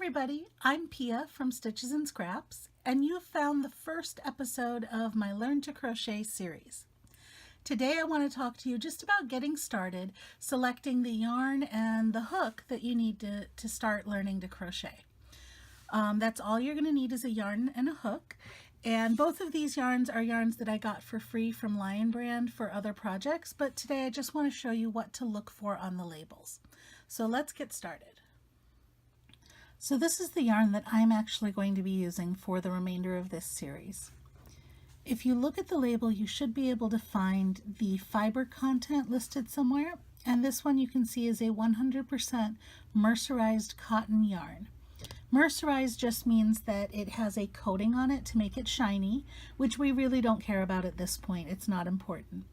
everybody, I'm Pia from Stitches and Scraps, and you have found the first episode of my Learn to Crochet series. Today I want to talk to you just about getting started, selecting the yarn and the hook that you need to start learning to crochet. That's all you're going to need is a yarn and a hook, and both of these yarns are yarns that I got for free from Lion Brand for other projects, but today I just want to show you what to look for on the labels. So let's get started. So this is the yarn that I'm actually going to be using for the remainder of this series. If you look at the label, you should be able to find the fiber content listed somewhere, and this one you can see is a 100% mercerized cotton yarn. Mercerized just means that it has a coating on it to make it shiny, which we really don't care about at this point. It's not important.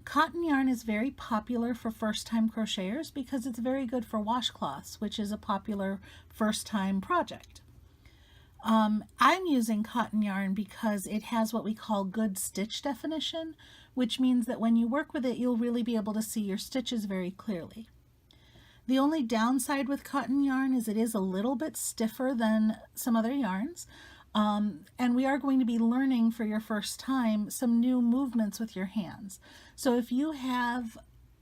Cotton yarn is very popular for first-time crocheters because it's very good for washcloths, which is a popular first-time project. I'm using cotton yarn because it has what we call good stitch definition, which means that when you work with it, you'll really be able to see your stitches very clearly. The only downside with cotton yarn is it is a little bit stiffer than some other yarns. And we are going to be learning for your first time some new movements with your hands. So if you have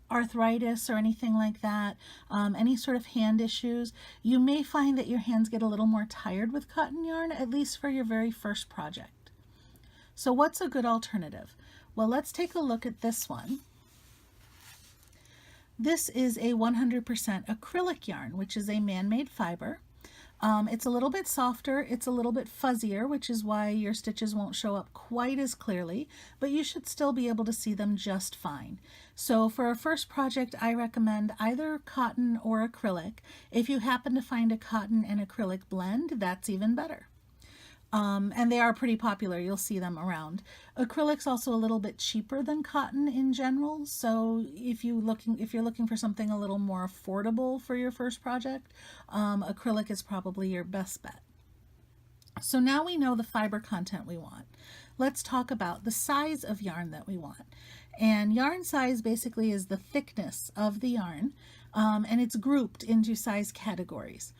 arthritis or anything like that, any sort of hand issues, you may find that your hands get a little more tired with cotton yarn, at least for your very first project. So what's a good alternative? Well, let's take a look at this one. This is a 100% acrylic yarn, which is a man-made fiber. It's a little bit softer, it's a little bit fuzzier, which is why your stitches won't show up quite as clearly, but you should still be able to see them just fine. So for a first project, I recommend either cotton or acrylic. If you happen to find a cotton and acrylic blend, that's even better. And they are pretty popular. You'll see them around. Acrylic's also a little bit cheaper than cotton in general, so if you're looking for something a little more affordable for your first project, acrylic is probably your best bet. So now we know the fiber content we want. Let's talk about the size of yarn that we want. And yarn size basically is the thickness of the yarn, and it's grouped into size categories.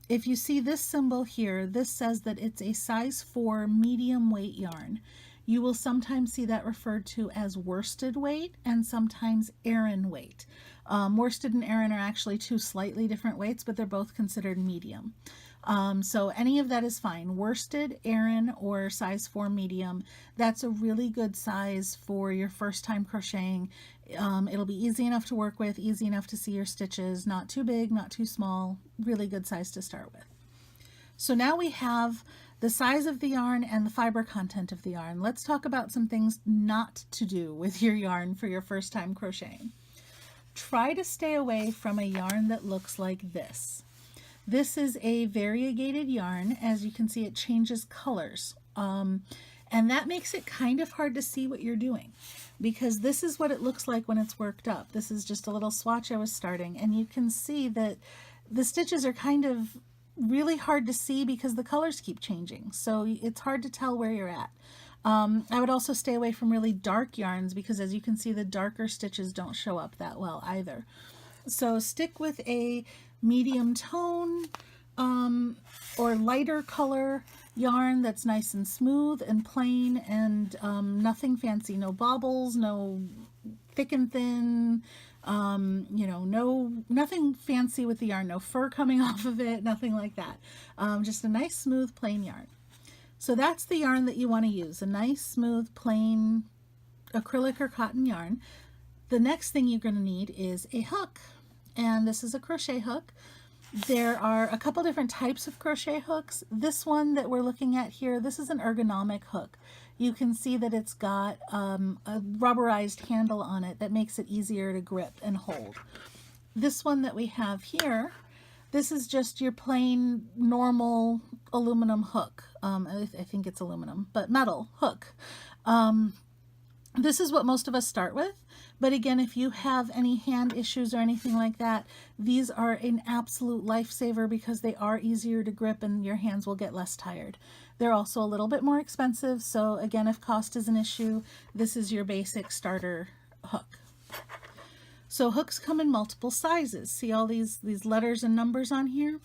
If you see this symbol here, this says that it's a size 4 medium weight yarn. You will sometimes see that referred to as worsted weight and sometimes Aran weight. Worsted and Aran are actually two slightly different weights, but they're both considered medium. So any of that is fine. Worsted, Aran, or size 4 medium, that's a really good size for your first time crocheting. It'll be easy enough to work with, easy enough to see your stitches, not too big, not too small, really good size to start with. So now we have the size of the yarn and the fiber content of the yarn. Let's talk about some things not to do with your yarn for your first time crocheting. Try to stay away from a yarn that looks like this. This is a variegated yarn. As you can see, it changes colors. And that makes it kind of hard to see what you're doing, because this is what it looks like when it's worked up. This is just a little swatch I was starting, and you can see that the stitches are kind of really hard to see because the colors keep changing. So it's hard to tell where you're at. I would also stay away from really dark yarns because, as you can see, the darker stitches don't show up that well either. So stick with a medium tone or lighter color yarn that's nice and smooth and plain and nothing fancy, no bobbles, no thick and thin, nothing fancy with the yarn, no fur coming off of it, nothing like that. Just a nice smooth plain yarn. So that's the yarn that you want to use, a nice smooth plain acrylic or cotton yarn. The next thing you're going to need is a hook, and this is a crochet hook. There are a couple different types of crochet hooks. This one that we're looking at here, this is an ergonomic hook. You can see that it's got a rubberized handle on it that makes it easier to grip and hold. This one that we have here, this is just your plain normal aluminum hook. I think it's aluminum, but metal hook. This is what most of us start with, but again, if you have any hand issues or anything like that, these are an absolute lifesaver because they are easier to grip and your hands will get less tired. They're also a little bit more expensive, so again, if cost is an issue, this is your basic starter hook. So hooks come in multiple sizes. See all these letters and numbers on here?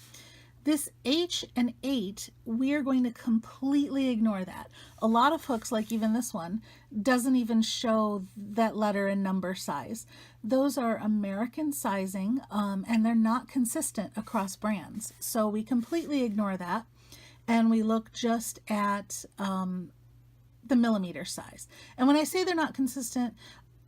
This H and 8, we are going to completely ignore that. A lot of hooks, like even this one, doesn't even show that letter and number size. Those are American sizing, and they're not consistent across brands. So we completely ignore that, and we look just at the millimeter size. And when I say they're not consistent,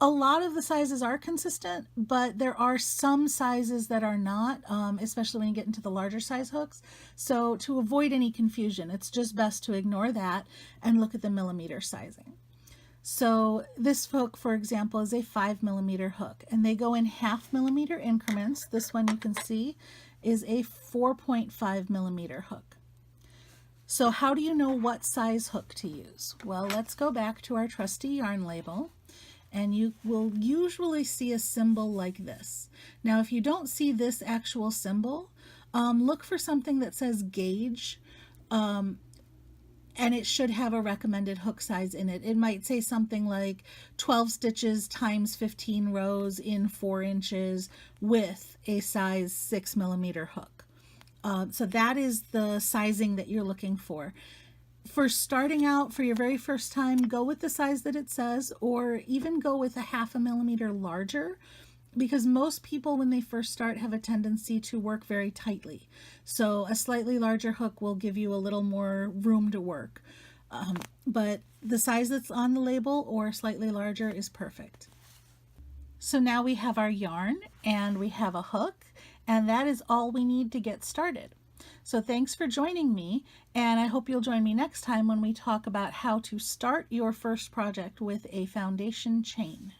a lot of the sizes are consistent, but there are some sizes that are not, especially when you get into the larger size hooks. So to avoid any confusion, it's just best to ignore that and look at the millimeter sizing. So this hook, for example, is a 5 millimeter hook, and they go in 0.5 millimeter increments. This one you can see is a 4.5 millimeter hook. So how do you know what size hook to use? Well, let's go back to our trusty yarn label, and you will usually see a symbol like this. Now, if you don't see this actual symbol, look for something that says gauge, and it should have a recommended hook size in it. It might say something like 12 stitches times 15 rows in 4 inches with a size 6 millimeter hook. So that is the sizing that you're looking for. For starting out, for your very first time, go with the size that it says, or even go with a 0.5 millimeter larger, because most people when they first start have a tendency to work very tightly. So a slightly larger hook will give you a little more room to work. But the size that's on the label or slightly larger is perfect. So now we have our yarn and we have a hook, and that is all we need to get started. So thanks for joining me, and I hope you'll join me next time when we talk about how to start your first project with a foundation chain.